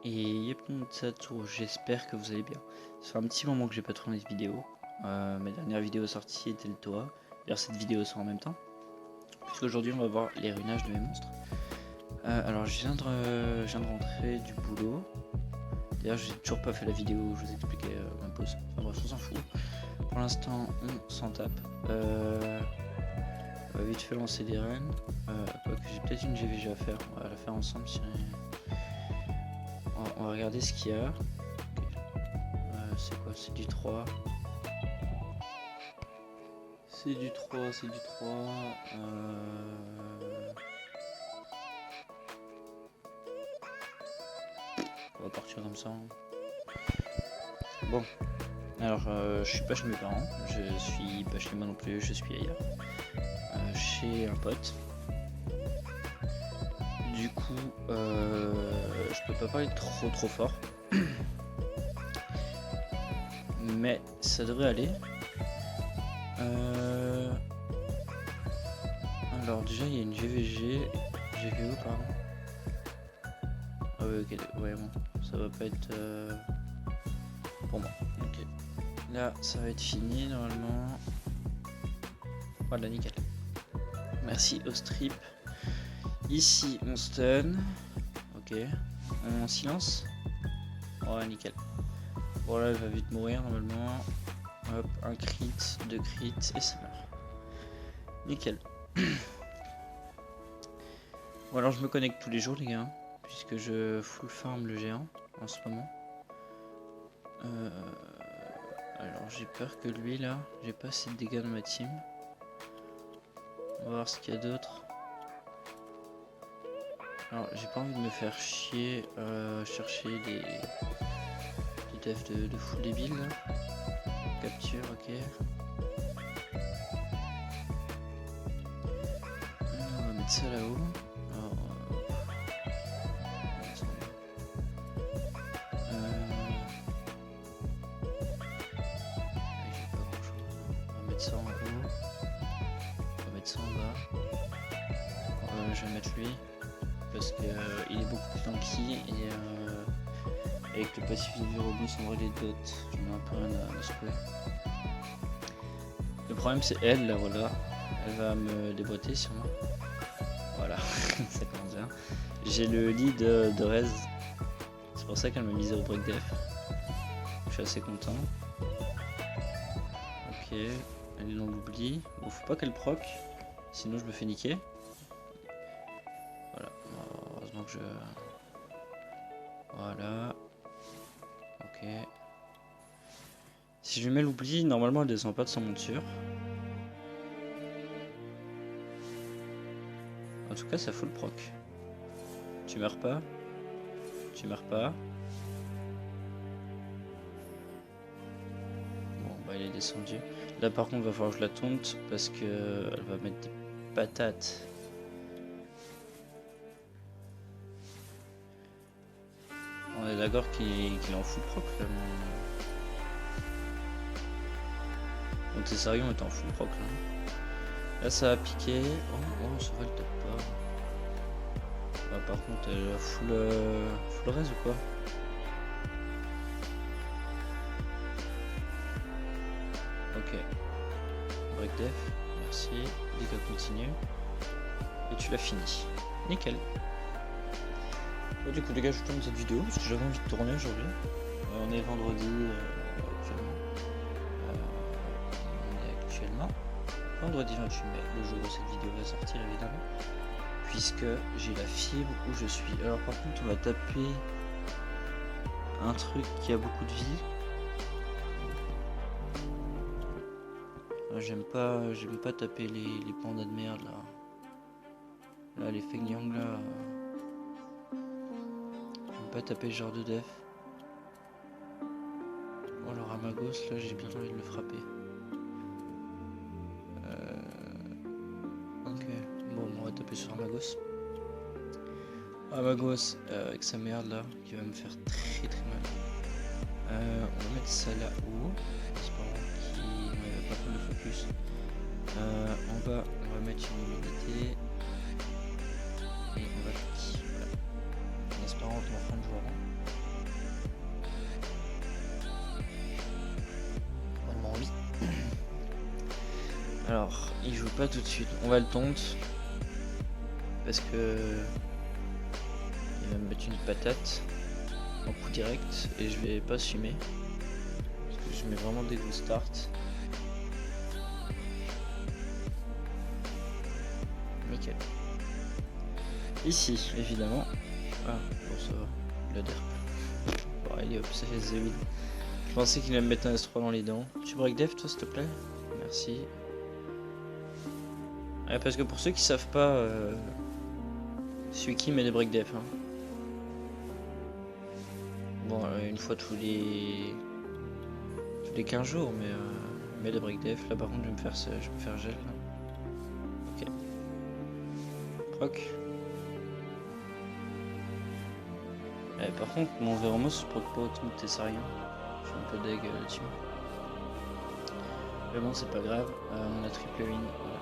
Et Yepnotsato, j'espère que vous allez bien. Ça fait un petit moment que j'ai pas tourné de vidéo. Ma dernière vidéo sortie était le toit. D'ailleurs cette vidéo sort en même temps. Puisqu'aujourd'hui on va voir les ruinages de mes monstres. Alors je viens de rentrer du boulot. D'ailleurs j'ai toujours pas fait la vidéo où je vous expliquais ma pause. Enfin bref, on s'en fout. Pour l'instant on s'en tape. On va vite fait lancer des reines. Quoique j'ai peut-être une GVG à faire. On va la faire ensemble si on va regarder ce qu'il y a. C'est quoi? C'est du 3. C'est du 3, c'est du 3. On va partir comme ça. Bon. Alors, je suis pas chez mes parents. Je suis pas chez moi non plus. Je suis ailleurs. Chez un pote. Du coup, je peux pas parler trop fort. Mais ça devrait aller. Alors déjà il y a une GVG, GVO pardon. Ah ouais, ok, ouais bon, ça va pas être pour moi. Ok, là ça va être fini normalement. Voilà, nickel. Merci au strip. Ici on stun. Ok, on silence. Ouais, nickel. Bon là elle va vite mourir normalement. Hop, un crit, 2 crits et ça meurt. Nickel. Bon alors je me connecte tous les jours les gars, puisque je full farm le géant en ce moment. Alors j'ai peur que lui là, j'ai pas assez de dégâts dans ma team. On va voir ce qu'il y a d'autre. Alors j'ai pas envie de me faire chier chercher des devs de full débile là. Capture, ok. On va mettre ça là-haut. Ça en haut, on va mettre ça en bas. Je vais mettre lui parce que il est beaucoup plus tanky et avec le passif de Virobus en vrai les dots, j'en ai un peu rien à secouer. Le problème c'est elle là, voilà, elle va me déboîter sûrement. Voilà, ça commence bien. J'ai le lead de Rez, c'est pour ça qu'elle m'a mis 0 break def. Je suis assez content. Ok. Elle est dans l'oubli. Bon, faut pas qu'elle proc, sinon je me fais niquer. Voilà. Heureusement que je... Voilà. Ok. Si je lui mets l'oubli, normalement elle descend pas de son monture. En tout cas, ça fout le proc. Tu meurs pas. Tu meurs pas. Bon, bah il est descendu. Là par contre, va falloir que je la taunte parce que elle va mettre des patates. On est d'accord qu'il en fout le proc là. Donc t'es sérieux, on est en full proc là. Là ça a piqué. Oh ça va, le tape pas. Ah, par contre elle a full res ou quoi? Ok. Break def, merci. Dégâts continue. Et tu l'as fini. Nickel. Bon, du coup les gars, je tourne cette vidéo parce que j'avais envie de tourner aujourd'hui. On est vendredi actuellement. On est actuellement vendredi 28 mai, le jour où cette vidéo va sortir évidemment. Puisque j'ai la fibre où je suis. Alors par contre on va taper un truc qui a beaucoup de vie. J'aime pas taper les pandas de merde là. Là les feignangs là. J'aime pas taper ce genre de def. Oh le Ramagos là, j'ai bien envie de le frapper. Ok, bon on va taper sur Ramagos. Ramagos avec sa merde là, qui va me faire très mal. On va mettre ça là-haut. Qui ne va pas prendre le focus. En bas, on va mettre une immunité. Et on va voilà. En espérant qu'on va fin de joueur. Alors, il joue pas tout de suite. On va le taunt. Parce que... il va me mettre une patate. En coup direct. Et je vais pas assumer. Parce que je mets vraiment des gros starts. Nickel. Ici, évidemment. Ah, bon, ça va. Il a derp. Bon, allez hop, ça fait The Win. Je pensais qu'il allait me mettre un S3 dans les dents. Tu break def, toi, s'il te plaît? Merci. Ouais, parce que pour ceux qui savent pas, celui qui met des break def. Hein. Bon, une fois tous les 15 jours, mais met des break def. Là, par contre, je vais me faire gel. Là. Ok. Proc. Par contre, mon Véromos se proc pas autant que Tessarion. Je suis un peu deg là-dessus. Mais bon, c'est pas grave. On a triple win. Voilà.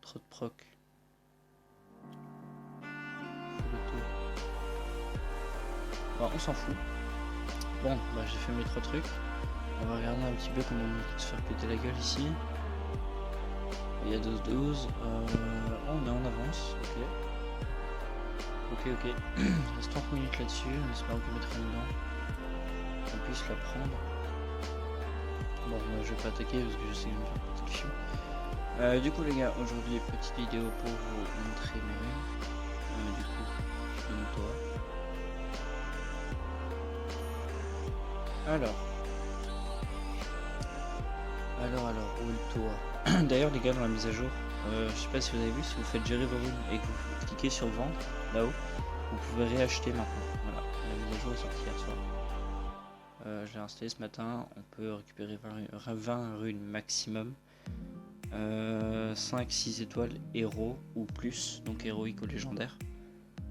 Trop de proc. Bon, on s'en fout. Bon, bah j'ai fait mes 3 trucs. On va regarder un petit peu comment on peut se faire péter la gueule ici. Il y a 12-12. On est en avance, ok. Ok. Il reste 30 minutes là-dessus, on espère qu'on mettra dedans. Qu'on puisse la prendre. Bon, moi je vais pas attaquer parce que je sais que je vais me faire péter le fion. Du coup les gars, aujourd'hui petite vidéo pour vous montrer mes runes. Du coup, je donne toi. Alors, où est le toit? D'ailleurs les gars, dans la mise à jour, je sais pas si vous avez vu, si vous faites gérer vos runes et que vous cliquez sur vendre, là-haut, vous pouvez réacheter maintenant. Voilà, la mise à jour est sortie hier soir. Je l'ai installé ce matin, on peut récupérer 20 runes maximum. 5-6 étoiles héros ou plus, donc héroïque ou légendaire.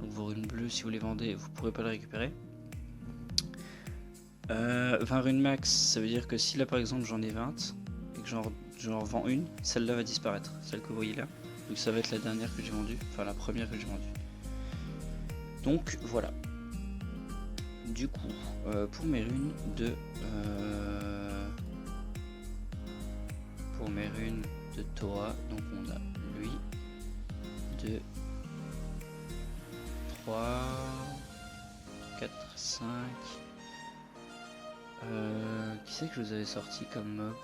Donc vos runes bleues, si vous les vendez, vous pourrez pas les récupérer. 20 runes max, ça veut dire que si là par exemple j'en ai 20 et que j'en revends une, celle-là va disparaître, celle que vous voyez là. Donc ça va être la dernière que j'ai vendue, enfin la première que j'ai vendue. Donc voilà. Du coup, pour mes runes de Toa, donc on a lui, 2, 3, 4, 5. Qui c'est que je vous avais sorti comme mob?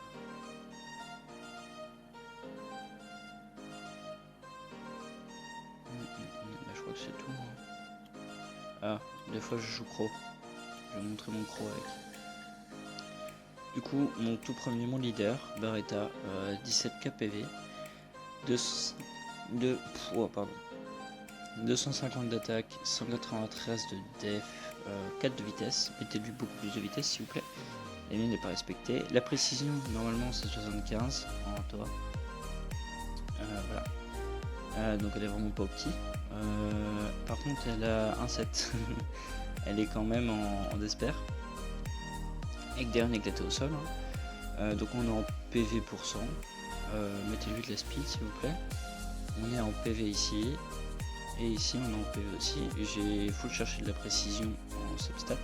Bah, je crois que c'est tout. Hein. Ah, des fois je joue Croc. Je vais montrer mon Croc avec. Du coup, mon tout premier, mon leader, Barretta, 17k PV, 250 d'attaque, 193 de def, 4 de vitesse. Mettez-lui beaucoup plus de vitesse s'il vous plaît. La mine n'est pas respectée. La précision, normalement c'est 75 en toa. Voilà. Donc elle est vraiment pas au petit. Par contre, elle a un 7. Elle est quand même en despair. Avec des runes éclatées au sol. Hein. Donc on est en PV pour 100. Mettez-lui de la speed s'il vous plaît. On est en PV ici. Et ici on est en PV aussi. J'ai full cherché de la précision en substat.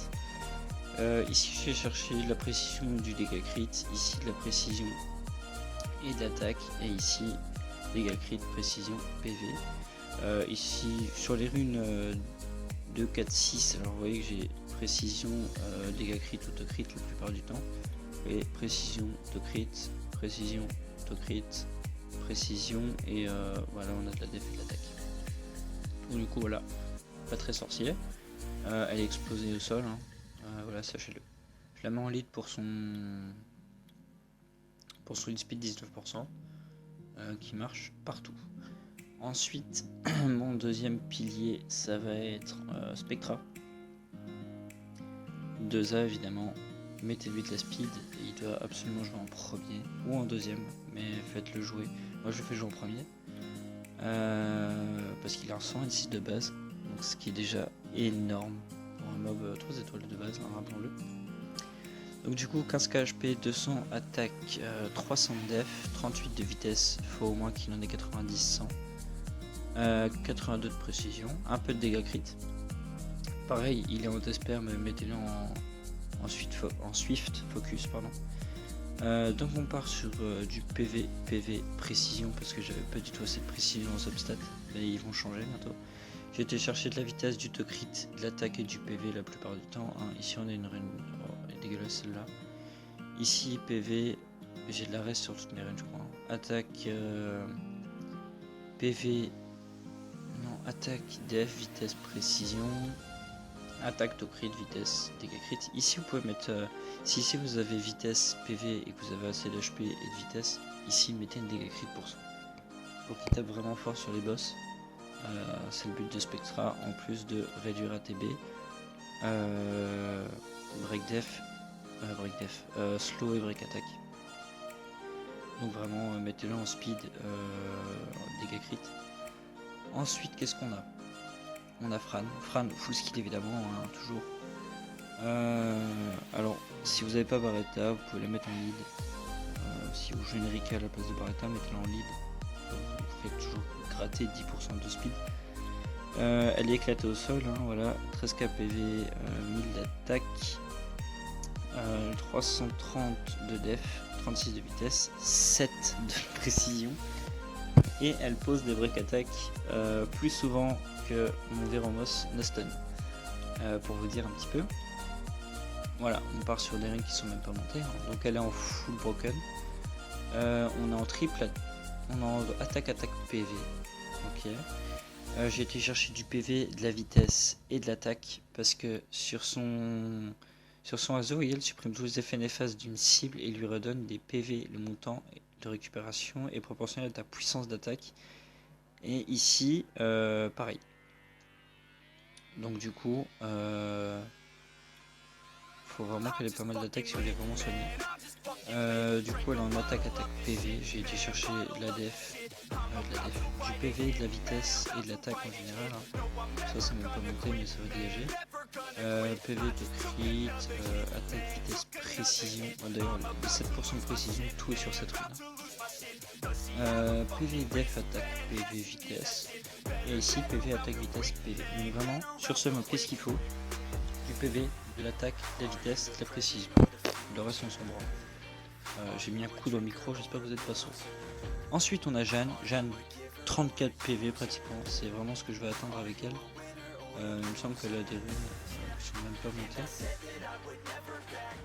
Ici j'ai cherché de la précision du dégât crit. Ici de la précision et de l'attaque. Et ici dégâts crit, précision, PV. Ici sur les runes 2, 4, 6. Alors vous voyez que j'ai précision, dégâts crit, autocrit la plupart du temps. Et précision, autocrit, précision, autocrit, précision et voilà on a de la def et de l'attaque. Du coup voilà, pas très sorcier. Elle est explosée au sol, hein. Voilà, sachez-le. Je la mets en lead pour son lead speed 19%, qui marche partout. Ensuite, mon deuxième pilier, ça va être Spectra. 2A évidemment. Mettez-lui de la speed, il doit absolument jouer en premier ou en deuxième, mais faites-le jouer. Moi je le fais jouer en premier. Parce qu'il a un 126 de base, donc ce qui est déjà énorme pour un mob 3 étoiles de base, hein, rappelons-le. Donc du coup 15k HP, 200 attaque, 300 de def, 38 de vitesse, faut au moins qu'il en ait 90, 100. 82 de précision, un peu de dégâts crit. Pareil, il est en Desper, mais mettez-le en Swift Focus, pardon. Donc on part sur du PV précision, parce que j'avais pas du tout assez de précision en substat, mais ils vont changer bientôt. J'ai été chercher de la vitesse, du crit, de l'attaque et du PV la plupart du temps. Hein. Ici on a une reine, elle est dégueulasse celle-là. Ici PV, j'ai de la reste sur toutes mes reines je crois. Attaque, PV, non, attaque, def, vitesse, précision. Attaque, to crit, vitesse, dégâts crit. Ici vous pouvez mettre, si ici vous avez vitesse, PV et que vous avez assez d'HP et de vitesse, ici mettez une dégâts crit pour ça. Pour qu'il tape vraiment fort sur les boss. C'est le but de Spectra, en plus de réduire ATB, break def, slow et break attack. Donc vraiment mettez-le en speed, dégâts crit. Ensuite qu'est-ce qu'on a? On a Fran full skill évidemment, hein, toujours. Alors si vous n'avez pas Barretta, vous pouvez la mettre en lead. Si vous jouez Enrique à la place de Barretta, mettez-la en lead. Vous faites toujours gratter 10% de speed. Elle est éclatée au sol, hein, voilà. 13k PV, 1000 d'attaque, 330 de def, 36 de vitesse, 7 de précision. Et elle pose des break attack plus souvent que mon Veromos Noston. Pour vous dire un petit peu. Voilà, on part sur des rings qui sont même pas montés. Hein. Donc elle est en full broken. On est en triple, on est en attaque PV. Ok. J'ai été chercher du PV, de la vitesse et de l'attaque parce que sur son Azo, il supprime tous les effets néfastes d'une cible et lui redonne des PV. Le montant de récupération est proportionnel à ta puissance d'attaque. Et ici, pareil. Donc du coup, faut vraiment qu'elle ait pas mal d'attaque si on est vraiment soigné. Du coup elle est en attaque PV, j'ai été chercher de la def, du PV, de la vitesse et de l'attaque en général. Hein. Ça m'a pas monté mais ça va dégager. PV de crit, attaque, vitesse, précision. D'ailleurs 17% de précision, tout est sur cette rune. PV, def, attaque, PV, vitesse. Et ici PV, attaque, vitesse, PV. Donc vraiment sur ce mode qu'est-ce qu'il faut? Du PV, de l'attaque, de la vitesse, de la précision. Le reste on s'en branle. J'ai mis un coup dans le micro, j'espère que vous n'êtes pas sourd. Ensuite on a Jeanne, 34 PV pratiquement, c'est vraiment ce que je vais atteindre avec elle. Il me semble qu'elle a des runes qui sont même pas montées.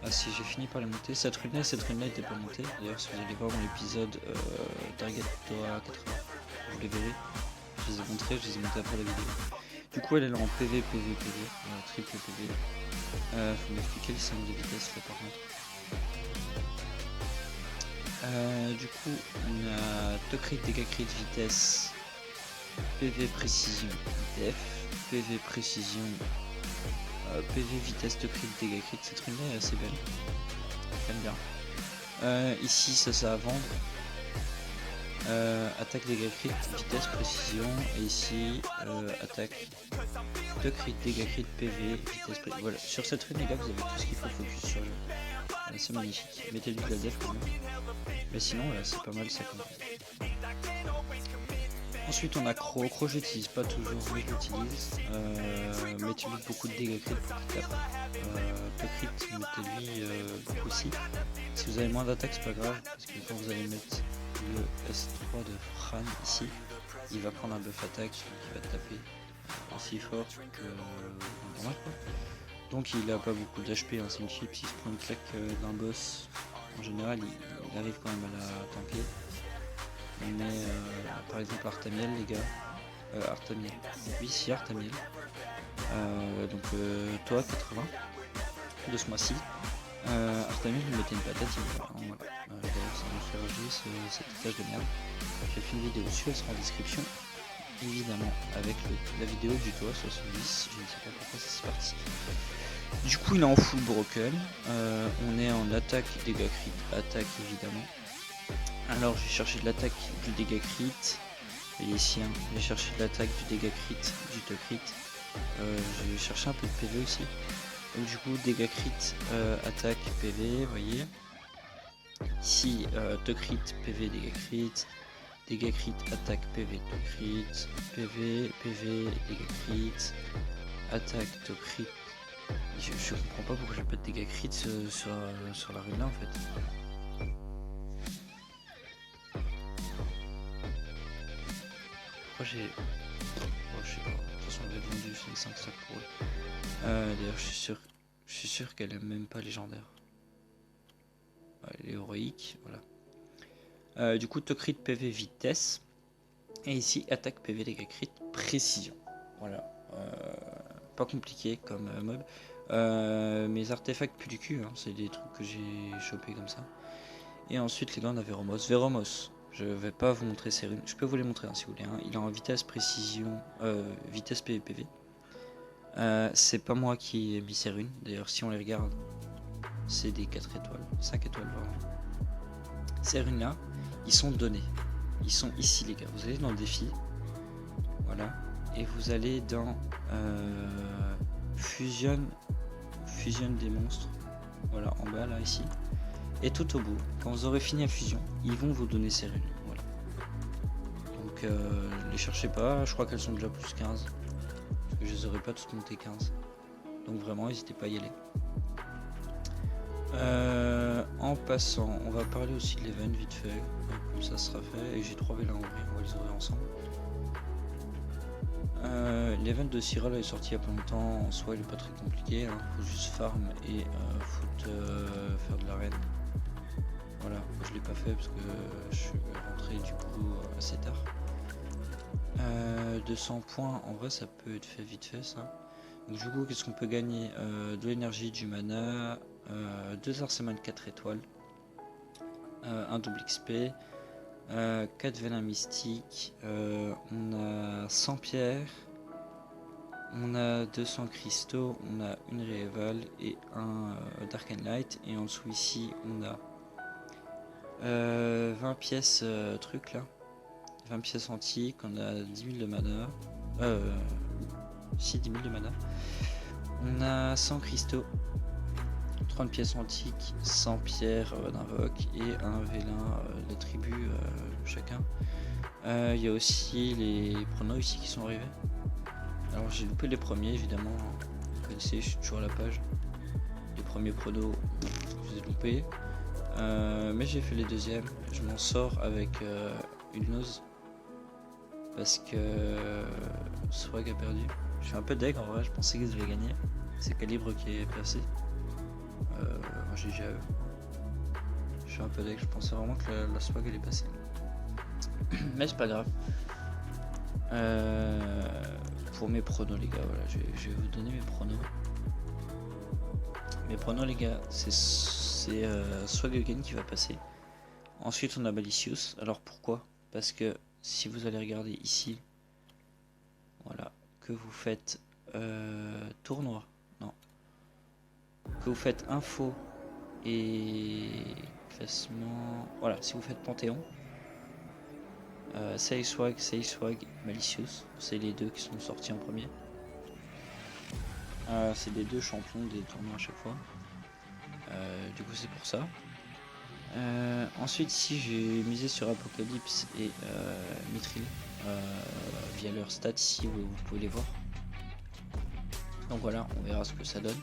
Ah si, j'ai fini par les monter. Cette rune là n'était pas montée. D'ailleurs si vous allez voir mon épisode Target Toa 80, vous les verrez. Je les ai montrés, je les ai montés après la vidéo. Du coup elle est en PV, triple PV. Faut m'expliquer le signe de vitesse là par contre. Du coup on a to crit, dégâts crit, vitesse, PV précision, def, PV précision, PV vitesse, to crit, dégâts crit. Cette rune là est assez belle, j'aime bien. Ici ça à vendre. Attaque, dégâts crit, vitesse, précision. Et ici attaque, to crit, dégâts crit, PV, vitesse, précision. Voilà, sur cette rune les gars vous avez tout ce qu'il faut focus sur le. C'est magnifique, mettez-lui de la def quand même. Mais sinon là c'est pas mal ça quand même. Ensuite on a Croc, j'utilise pas toujours mais je l'utilise. Mettez-lui beaucoup de dégâts crit pour qu'il tape. To crit, mettez-lui beaucoup aussi. Si vous avez moins d'attaque c'est pas grave, parce que quand vous allez mettre le S3 de Fran ici, il va prendre un buff attaque qui va taper aussi fort que normal quoi. Donc il a pas beaucoup d'HP, hein, c'est une chip, s'il se prend une claque d'un boss, en général il arrive quand même à la tanker. Mais par exemple Artamiel les gars, Artamiel, oui si Artamiel, donc toi 80 de ce mois-ci, Artamiel il mettait une patate, voilà. D'ailleurs ça me fait rajouter cette étage de merde. J'ai fait une vidéo dessus, elle sera en description. Évidemment avec la vidéo du toit 70, je ne sais pas pourquoi ça c'est parti. Du coup il est en full broken, on est en attaque, dégâts crit, attaque évidemment. Alors j'ai cherché de l'attaque, du dégâts crit, et ici hein, j'ai cherché de l'attaque, du dégâts crit, du to crit, j'ai cherché un peu de PV aussi. Donc du coup dégâts crit, attaque, PV, vous voyez. Ici te crit, PV, dégâts crit, attaque, PV, te crit, PV, PV, dégâts crit, attaque, te crit. Je comprends pas pourquoi j'ai pas de dégâts crit sur la rune là en fait. Pourquoi j'ai... Oh, je sais pas, de toute façon elle avait vendu, c'est 5 sacs pour eux. D'ailleurs je suis sûr qu'elle aime même pas légendaire. Elle est héroïque, voilà. Du coup te crit, PV, vitesse. Et ici attaque, PV, dégâts crit, précision. Voilà. Pas compliqué comme mob. Mes artefacts puent du cul, hein. C'est des trucs que j'ai chopé comme ça. Et ensuite les gars on a Véromos. Véromos, je vais pas vous montrer ses runes, je peux vous les montrer hein, si vous voulez. Hein. Il est en vitesse, précision, vitesse PVPV. C'est pas moi qui ai mis ces runes, d'ailleurs si on les regarde, c'est des 4 étoiles, 5 étoiles vraiment. Ces runes là, ils sont donnés. Ils sont ici les gars, vous allez dans le défi. Voilà. Et vous allez dans fusionne des monstres. Voilà, en bas là ici. Et tout au bout, quand vous aurez fini la fusion, ils vont vous donner ces runes. Voilà. Donc les cherchez pas, je crois qu'elles sont déjà plus 15. Parce que je les aurais pas toutes montées 15. Donc vraiment, n'hésitez pas à y aller. En passant, on va parler aussi de l'event vite fait. Comme ça sera fait. Et j'ai 3 vélins à ouvrir, on va les ouvrir ensemble. L'event de Cyril est sorti il y a pas longtemps. En soi, il est pas très compliqué. Hein. Faut juste farm et faire de l'arène. Voilà, je l'ai pas fait parce que je suis rentré du coup assez tard. 200 points, en vrai ça peut être fait vite fait ça. Donc du coup qu'est-ce qu'on peut gagner? De l'énergie, du mana, 2 arsenals 4 étoiles, un double XP, 4 vélins mystiques, on a 100 pierres, on a 200 cristaux, on a une rééval et un Dark and Light, et en dessous ici on a 20 pièces truc là, 20 pièces antiques, on a 10 000 de mana, si 10 000 de mana, on a 100 cristaux, 30 pièces antiques, 100 pierres d'invoque et un vélin de tribu chacun. Il y a aussi les pronos ici qui sont arrivés. Alors j'ai loupé les premiers évidemment, hein. Vous connaissez, je suis toujours à la page. Les premiers pronos, je les ai loupés. Mais j'ai fait les deuxièmes, je m'en sors avec une nose parce que Swag a perdu. Je suis un peu deg en vrai, je pensais qu'ils allaient gagner. C'est Calibre qui est passé. GG à eux. Je suis un peu deg, je pensais vraiment que la Swag allait passer. Mais c'est pas grave. Pour mes pronos les gars, voilà, je vais vous donner mes pronos. Mes pronos les gars, c'est Swagagen qui va passer. Ensuite on a Malicious. Alors pourquoi? Parce que si vous allez regarder ici, voilà, que vous faites tournoi, non, que vous faites info et classement, voilà, si vous faites Panthéon, Say Swag, Malicious, c'est les deux qui sont sortis en premier. C'est les deux champions des tournois à chaque fois. Du coup c'est pour ça. Ensuite ici j'ai misé sur Apocalypse et Mithril via leurs stats ici, vous pouvez les voir. Donc voilà, on verra ce que ça donne.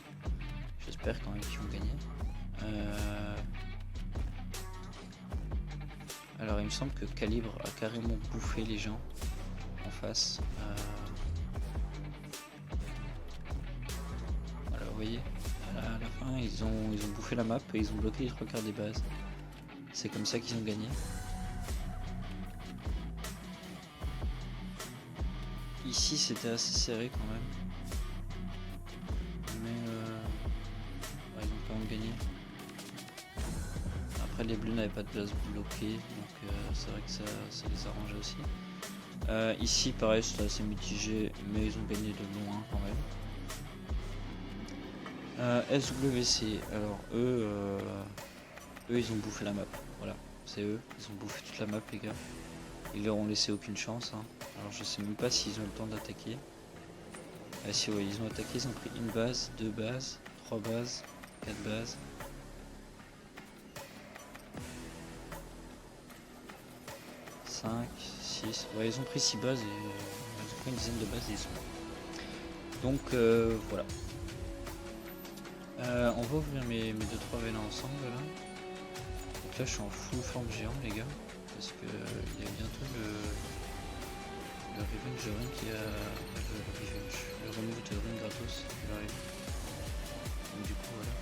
J'espère quand même qu'ils vont gagner. Alors il me semble que Calibre a carrément bouffé les gens en face. Voilà, vous voyez, à la fin ils ont bouffé la map et ils ont bloqué les 3/4 des bases. C'est comme ça qu'ils ont gagné. Ici c'était assez serré quand même. Mais ouais, ils ont quand même gagné. Après les bleus n'avaient pas de place bloquée, donc c'est vrai que ça les arrangeait aussi. Ici pareil c'était assez mitigé, mais ils ont gagné de loin quand même. SWC, alors eux ils ont bouffé la map, voilà, c'est eux, ils ont bouffé toute la map les gars. Ils leur ont laissé aucune chance, hein. Alors je sais même pas s'ils ont le temps d'attaquer. Si ouais, ils ont attaqué, ils ont pris une base, 2 bases, 3 bases, 4 bases. Cinq, 6. Ouais, ils ont pris 6 bases et ils ont pris une dizaine de bases et ils sont là. Donc voilà. On va ouvrir mes 2-3 vélins ensemble là. Donc là je suis en full forme géant les gars. Parce que il y a bientôt le revenge de rune qui a. Le remove de rune gratos qui va arriver. Donc du coup voilà.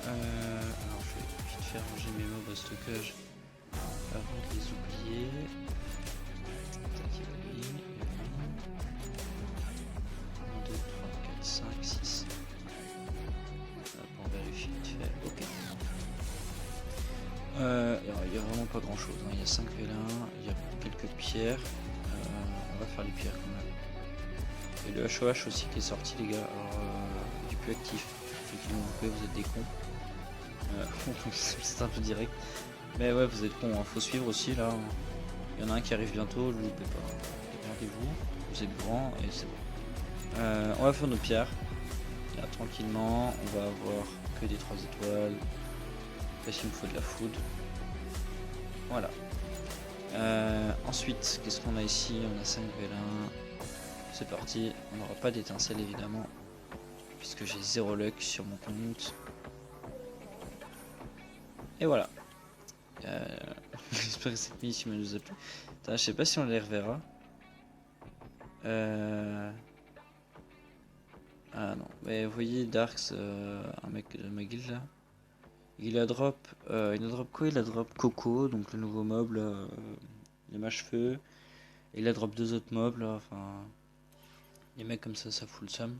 Alors je vais vite faire ranger mes mobs au stockage avant de les oublier. Tac, il y a lui, 1, 2, 3, 4, 5, 6. On vérifie vite fait. Ok. Il n'y a vraiment pas grand chose. Il y a 5 vélins, il y a quelques pierres. On va faire les pierres quand même. Et le HOH aussi qui est sorti, les gars. Alors, il est plus actif. Ceux qui l'ont loupé, vous êtes des cons. C'est un peu direct. Mais ouais, vous êtes cons. Faut suivre aussi là. Il y en a un qui arrive bientôt, ne le loupez pas. Regardez-vous, vous êtes grands et c'est bon. On va faire nos pierres. Là, tranquillement, on va avoir que des 3 étoiles. Parce qu'il me faut de la food. Voilà. Ensuite, qu'est-ce qu'on a ici? On a 5 vélins. C'est parti. On n'aura pas d'étincelle évidemment. Puisque j'ai 0 luck sur mon compte. Et voilà. J'espère que cette mission nous a plu. Attends, je sais pas si on les reverra. Ah non. Mais vous voyez Darks, un mec de ma guilde là. Il a drop quoi? Il a drop Coco, donc le nouveau mob là, les mâche-feu. Il a drop 2 autres mobs là, enfin. Les mecs comme ça fout le seum.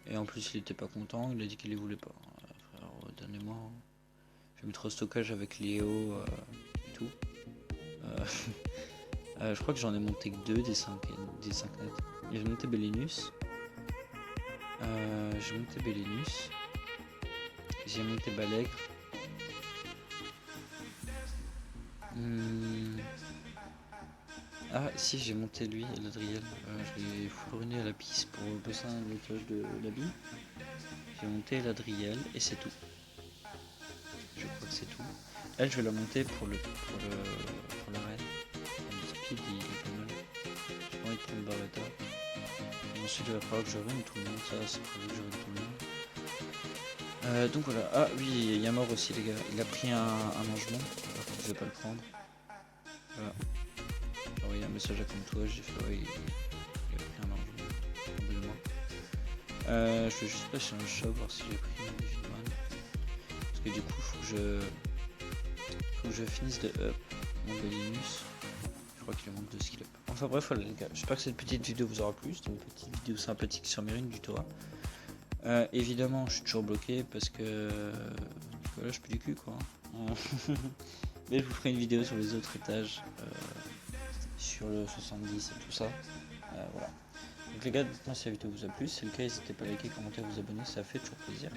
Et en plus il était pas content, il a dit qu'il les voulait pas. Frère, donnez-moi. Je vais mettre au stockage avec Léo et tout. Je crois que j'en ai monté que 2 des 5 nets. J'ai monté Bellinus. J'ai monté Bellinus. J'ai monté Balègre. Ah si, j'ai monté lui et l'Adriel. Je l'ai full runé à la piste pour bosser un nettoyage de l'habit. J'ai monté l'Adriel et c'est tout. Je crois que c'est tout. Elle, je vais la monter pour la reine. Le speed il est pas mal. J'ai pas envie de prendre Barretta. Ensuite il va falloir que je rune tout le monde. Ça c'est prévu que je rune tout le monde. Donc voilà. Ah oui, il y a mort aussi les gars. Il a pris un mangement. Par contre je vais pas le prendre. Voilà. J'ai envoyé un message à comme toi, j'ai fait ouais, il a pris un mangement. Je vais juste passer un shop voir si j'ai pris un Vigman. Parce que du coup faut que je finisse de up mon Bellinus. Je crois qu'il manque de skill up. Enfin bref voilà les gars, j'espère que cette petite vidéo vous aura plu. C'était une petite vidéo sympathique sur mes runes du Torah. Évidemment je suis toujours bloqué parce que voilà, je pue du cul quoi. Mais je vous ferai une vidéo sur les autres étages. Sur le 70 et tout ça. Voilà. Donc les gars, dites-moi si la vidéo vous a plu. Si c'est le cas, n'hésitez pas à liker, commenter, vous abonner, ça fait toujours plaisir.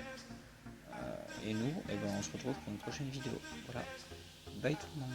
Et nous, on se retrouve pour une prochaine vidéo. Voilà. Bye tout le monde.